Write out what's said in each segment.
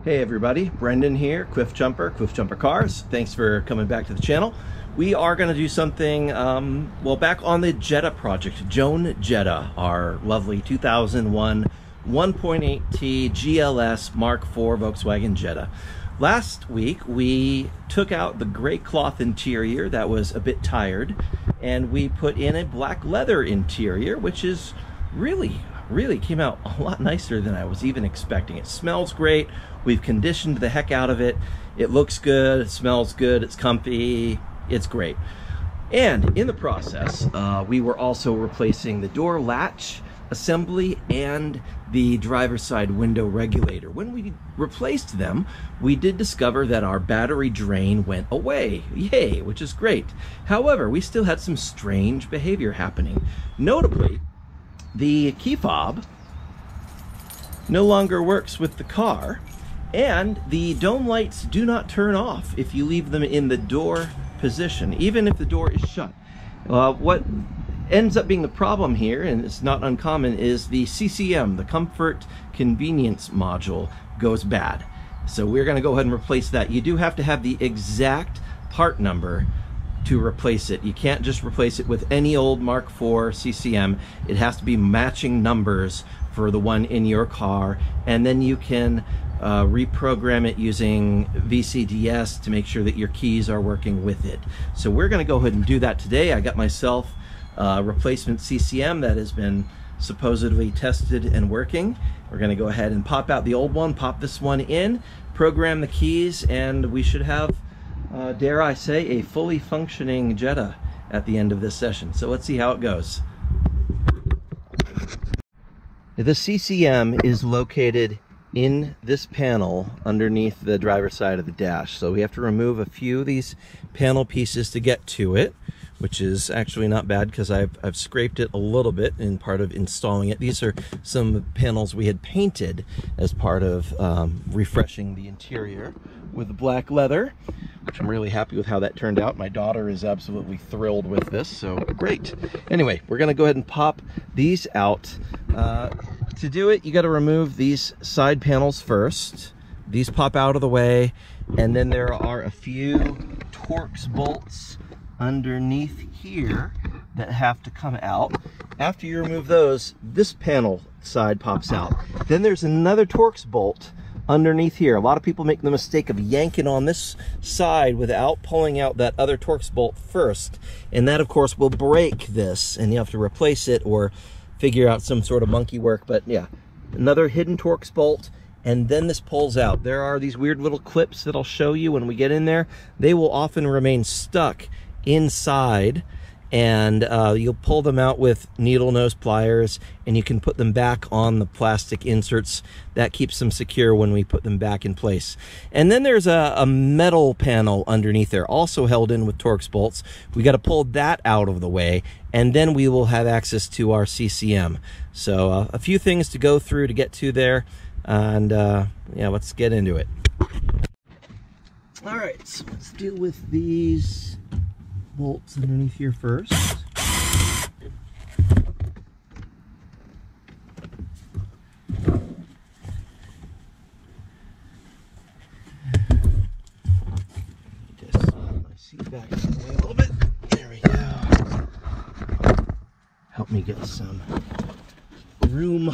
Hey everybody, Brendan here, Quiff Jumper Cars. Thanks for coming back to the channel. We are going to do something, well, back on the Jetta project, Joan Jetta, our lovely 2001 1.8T GLS Mark IV Volkswagen Jetta. Last week we took out the gray cloth interior that was a bit tired, and we put in a black leather interior, which is really came out a lot nicer than I was even expecting. It smells great. We've conditioned the heck out of it. It looks good, it smells good, it's comfy, it's great. And in the process, we were also replacing the door latch assembly and the driver's side window regulator. When we replaced them, we did discover that our battery drain went away. Yay, which is great. However, we still had some strange behavior happening. Notably, the key fob no longer works with the car, and the dome lights do not turn off if you leave them in the door position, even if the door is shut. What ends up being the problem here, and it's not uncommon, is the CCM, the comfort convenience module, goes bad. So we're going to go ahead and replace that. You do have to have the exact part number to replace it. You can't just replace it with any old Mark IV CCM. It has to be matching numbers for the one in your car, and then you can reprogram it using VCDS to make sure that your keys are working with it. So we're going to go ahead and do that today. I got myself a replacement CCM that has been supposedly tested and working. We're going to go ahead and pop out the old one, pop this one in, program the keys, and we should have dare I say, a fully functioning Jetta at the end of this session. So let's see how it goes. The CCM is located in this panel underneath the driver's side of the dash. So we have to remove a few of these panel pieces to get to it, which is actually not bad because I've scraped it a little bit in part of installing it. These are some panels we had painted as part of refreshing the interior with black leather, which I'm really happy with how that turned out. My daughter is absolutely thrilled with this, so great. Anyway, we're gonna go ahead and pop these out. To do it, you gotta remove these side panels first. These pop out of the way, and then there are a few Torx bolts underneath here that have to come out. After you remove those, this panel side pops out. Then there's another Torx bolt underneath here. A lot of people make the mistake of yanking on this side without pulling out that other Torx bolt first, and that of course will break this, and you have to replace it or figure out some sort of monkey work. But yeah, another hidden Torx bolt, and then this pulls out. There are these weird little clips that I'll show you when we get in there. They will often remain stuck inside, and you'll pull them out with needle nose pliers, and you can put them back on the plastic inserts. That keeps them secure when we put them back in place. And then there's a metal panel underneath there, also held in with Torx bolts. We got to pull that out of the way, and then we will have access to our CCM. So a few things to go through to get to there, and yeah, let's get into it. All right, so let's deal with these bolts underneath here first. Just slide my seat back out of the way a little bit. There we go. Help me get some room.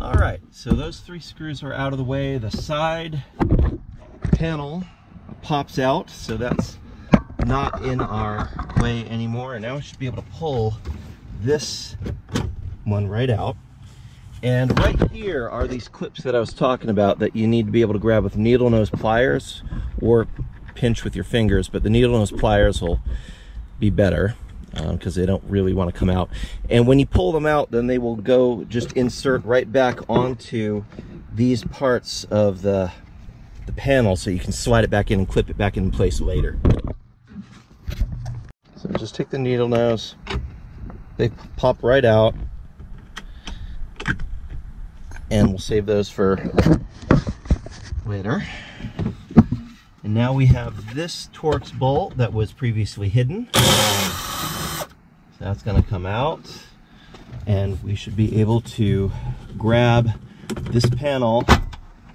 Alright, so those three screws are out of the way. The side panel pops out, so that's not in our way anymore. And now we should be able to pull this one right out. And right here are these clips that I was talking about that you need to be able to grab with needle nose pliers or pinch with your fingers, but the needle nose pliers will be better because they don't really want to come out. And when you pull them out, then they will go just insert right back onto these parts of the the panel so you can slide it back in and clip it back in place later. So just take the needle nose, they pop right out, and we'll save those for later. And now we have this Torx bolt that was previously hidden. So that's going to come out, and we should be able to grab this panel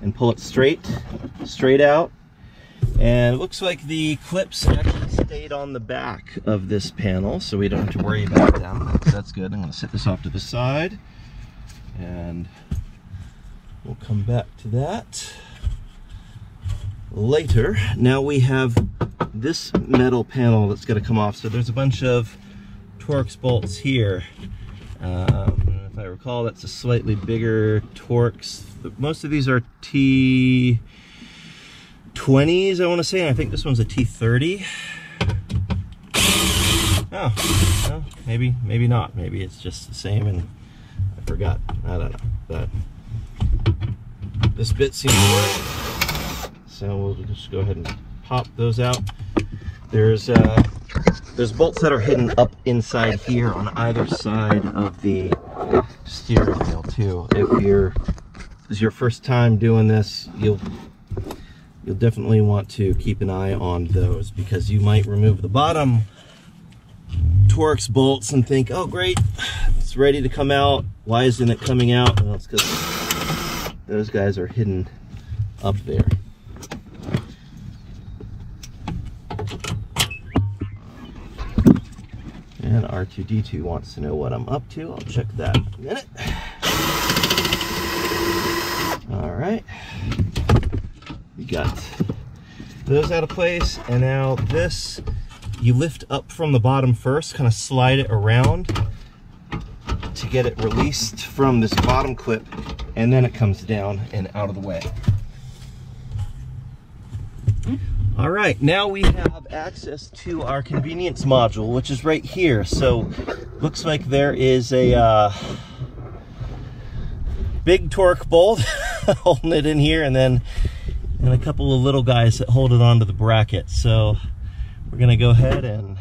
and pull it straight out. And it looks like the clips actually stayed on the back of this panel, so we don't have to worry about them. So that's good. I'm going to set this off to the side, and we'll come back to that later. Now we have this metal panel that's going to come off. So there's a bunch of Torx bolts here. If I recall, that's a slightly bigger Torx. Most of these are T20s, I want to say, and I think this one's a T30. Oh, well, maybe not. Maybe it's just the same and I forgot. I don't know. But this bit seems to work. So we'll just go ahead and pop those out. There's bolts that are hidden up inside here on either side of the steering wheel too. If this is your first time doing this, you'll definitely want to keep an eye on those, because you might remove the bottom Torx bolts and think, oh great, it's ready to come out. Why isn't it coming out? Well, it's because those guys are hidden up there. And R2D2 wants to know what I'm up to. I'll check that in a minute. All right, we got those out of place, and now this, you lift up from the bottom first, kind of slide it around to get it released from this bottom clip, and then it comes down and out of the way. All right, now we have access to our convenience module, which is right here. So looks like there is a big torque bolt holding it in here, and then a couple of little guys that hold it onto the bracket. So we're gonna go ahead and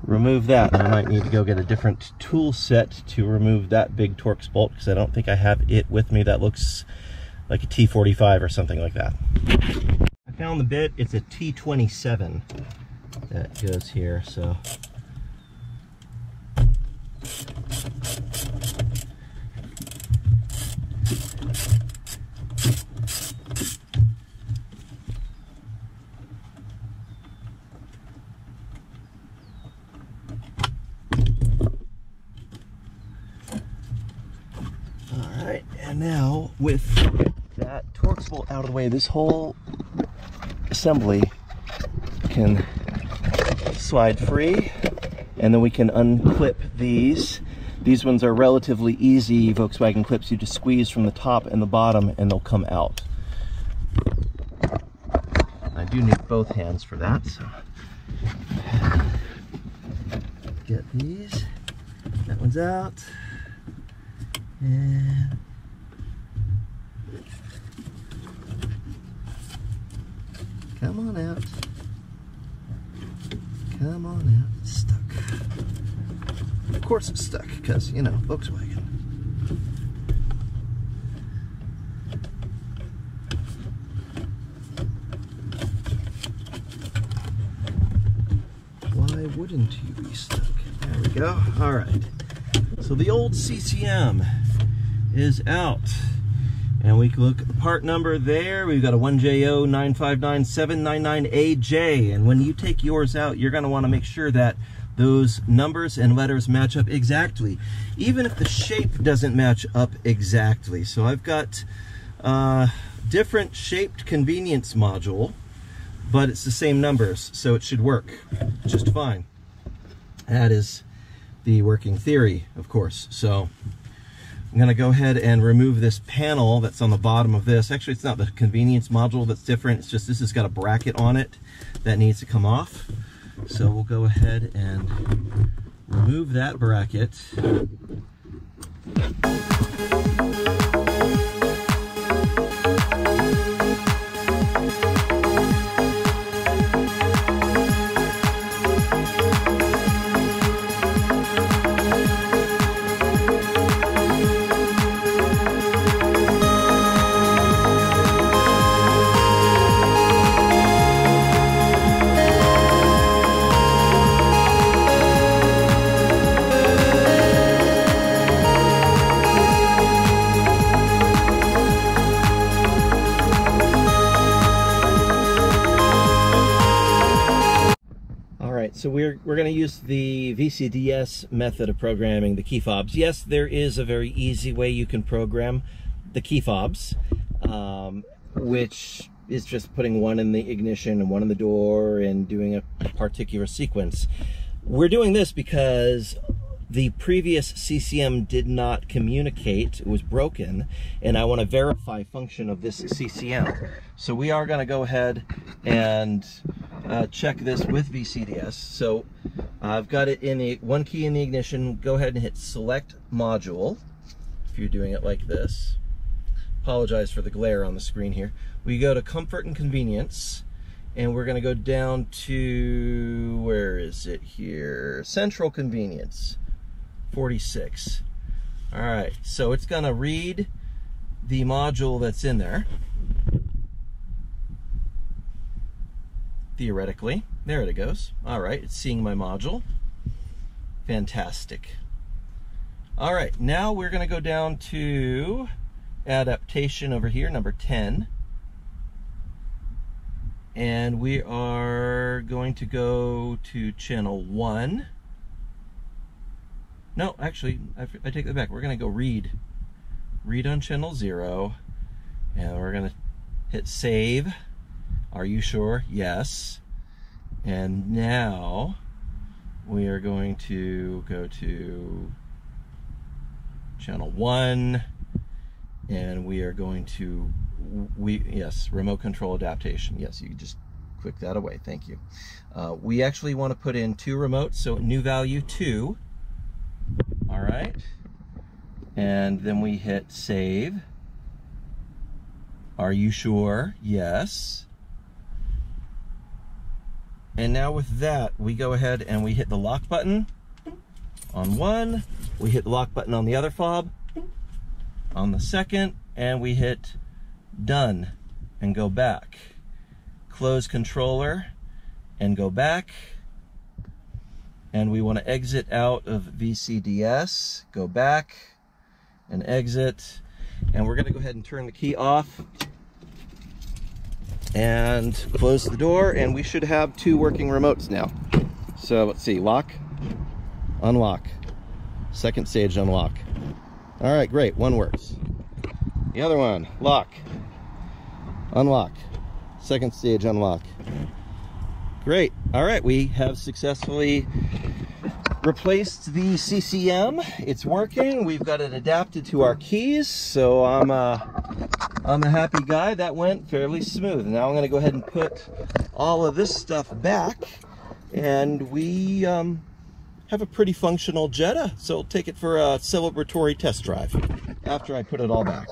remove that. I might need to go get a different tool set to remove that big Torx bolt, because I don't think I have it with me. That looks like a T45 or something like that. I found the bit. It's a T27 that goes here. So and now with that Torx bolt out of the way, this whole assembly can slide free, and then we can unclip these. These ones are relatively easy Volkswagen clips. You just squeeze from the top and the bottom and they'll come out. I do need both hands for that, so get these. That one's out. And come on out. Come on out. It's stuck. Of course it's stuck, because, you know, Volkswagen. Why wouldn't you be stuck? There we go. All right. So the old CCM is out. And we can look at the part number there. We've got a 1J09599799AJ. And when you take yours out, you're going to want to make sure that those numbers and letters match up exactly, even if the shape doesn't match up exactly. So I've got different shaped convenience module, but it's the same numbers, so it should work just fine. That is the working theory, of course. So I'm going to go ahead and remove this panel that's on the bottom of this. Actually, it's not the convenience module that's different. It's just this has got a bracket on it that needs to come off. So we'll go ahead and remove that bracket. So we're going to use the VCDS method of programming the key fobs. Yes, there is a very easy way you can program the key fobs, which is just putting one in the ignition and one in the door and doing a particular sequence. We're doing this because the previous CCM did not communicate, it was broken, and I want to verify function of this CCM. So we are going to go ahead and check this with VCDS. So I've got it in the one key in the ignition. Go ahead and hit select module if you're doing it like this. Apologize for the glare on the screen here. We go to comfort and convenience, and we're going to go down to, where is it here? Central convenience. 46. All right, so it's going to read the module that's in there. Theoretically, there it goes. All right, it's seeing my module. Fantastic. All right, now we're going to go down to adaptation over here, number 10. And we are going to go to channel 1. No, actually, I take that back. We're going to go read. Read on channel 0. And we're going to hit save. Are you sure? Yes. And now we are going to go to channel 1. And we are going to, yes, remote control adaptation. Yes, you just click that away. Thank you. We actually want to put in 2 remotes, so new value 2. All right, and then we hit save. Are you sure? Yes. And now with that, we go ahead and we hit the lock button on one, we hit the lock button on the other fob, on the second, and we hit done and go back. Close controller and go back. And we want to exit out of VCDS, go back and exit. And we're going to go ahead and turn the key off and close the door, and we should have 2 working remotes now. So let's see, lock, unlock, second stage unlock. All right, great, one works. The other one, lock, unlock, second stage unlock. Great. All right, we have successfully replaced the CCM. It's working. We've got it adapted to our keys, so I'm a happy guy. That went fairly smooth. Now I'm going to go ahead and put all of this stuff back, and we have a pretty functional Jetta. So we'll take it for a celebratory test drive after I put it all back.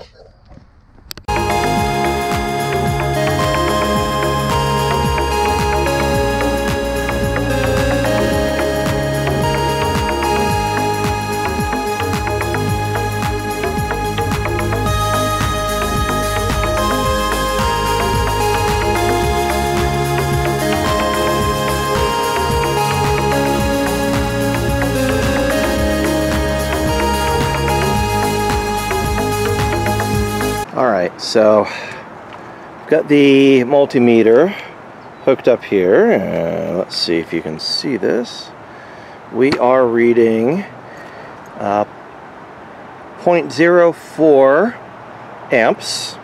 Alright, so I've got the multimeter hooked up here, and let's see if you can see this. We are reading 0.04 amps.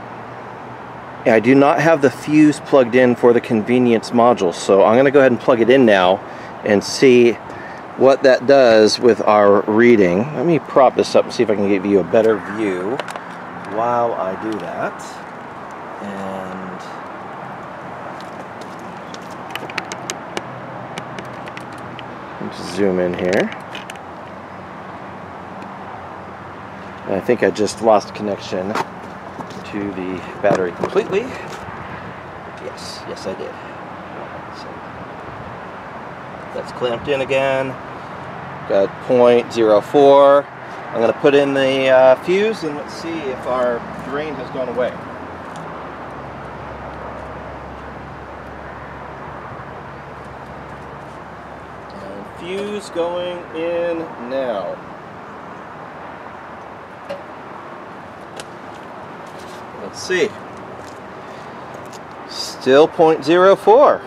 I do not have the fuse plugged in for the convenience module, so I'm going to go ahead and plug it in now and see what that does with our reading. Let me prop this up and see if I can give you a better view while I do that. And let's zoom in here. And I think I just lost connection to the battery completely. Yes I did. So that's clamped in again. Got 0.04. I'm going to put in the fuse, and let's see if our drain has gone away. And fuse going in now. Let's see. Still 0.04.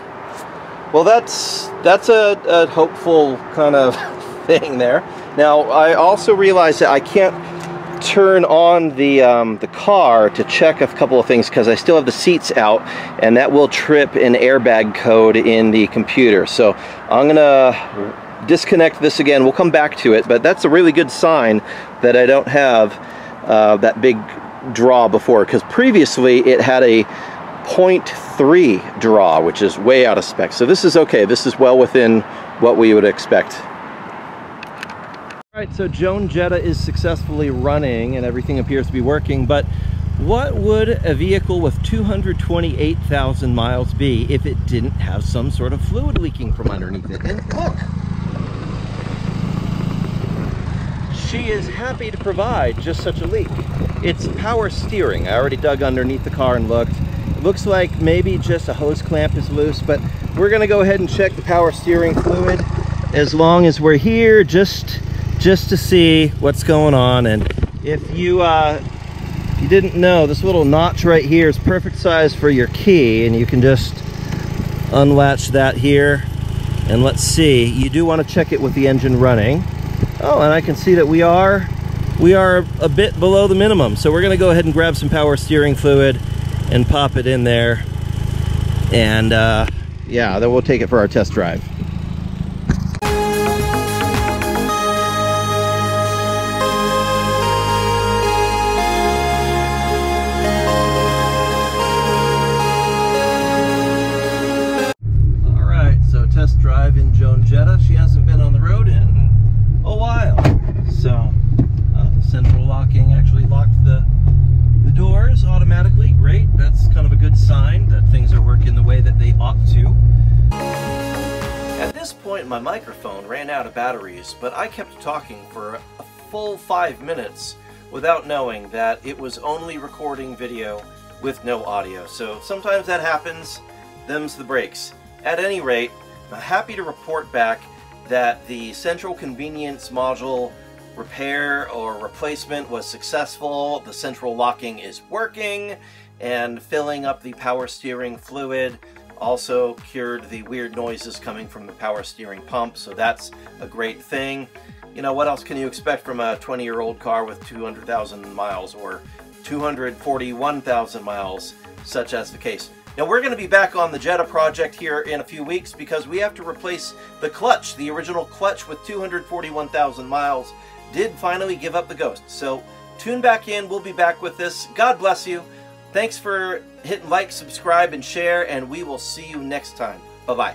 Well, that's a hopeful kind of thing there. Now, I also realized that I can't turn on the car to check a couple of things because I still have the seats out, and that will trip an airbag code in the computer. So I'm gonna disconnect this again. We'll come back to it, but that's a really good sign that I don't have that big draw before, because previously it had a 0.3 draw, which is way out of spec. So this is okay. This is well within what we would expect. All right, so Joan Jetta is successfully running and everything appears to be working, but what would a vehicle with 228,000 miles be if it didn't have some sort of fluid leaking from underneath it? And look! She is happy to provide just such a leak. It's power steering. I already dug underneath the car and looked. It looks like maybe just a hose clamp is loose, but we're gonna go ahead and check the power steering fluid as long as we're here, just to see what's going on. And if you didn't know, this little notch right here is perfect size for your key, and you can just unlatch that here. And let's see, you do want to check it with the engine running. Oh, and I can see that we are a bit below the minimum, so we're going to go ahead and grab some power steering fluid and pop it in there, and yeah, then we'll take it for our test drive. Alright, so test drive in Joan Jetta. She hasn't been on the road in a while, so central locking actually locked the doors automatically. Great, that's kind of a good sign that things are working the way that they ought to. At this point my microphone ran out of batteries, but I kept talking for a full 5 minutes without knowing that it was only recording video with no audio. So sometimes that happens, them's the breaks. At any rate, I'm happy to report back that the central convenience module repair or replacement was successful. The central locking is working, and filling up the power steering fluid also cured the weird noises coming from the power steering pump, so that's a great thing. You know, what else can you expect from a 20-year-old car with 200,000 miles or 241,000 miles, such as the case. Now we're going to be back on the Jetta project here in a few weeks because we have to replace the clutch. The original clutch with 241,000 miles did finally give up the ghost. So tune back in. We'll be back with this. God bless you. Thanks for hitting like, subscribe, and share, and we will see you next time. Bye-bye.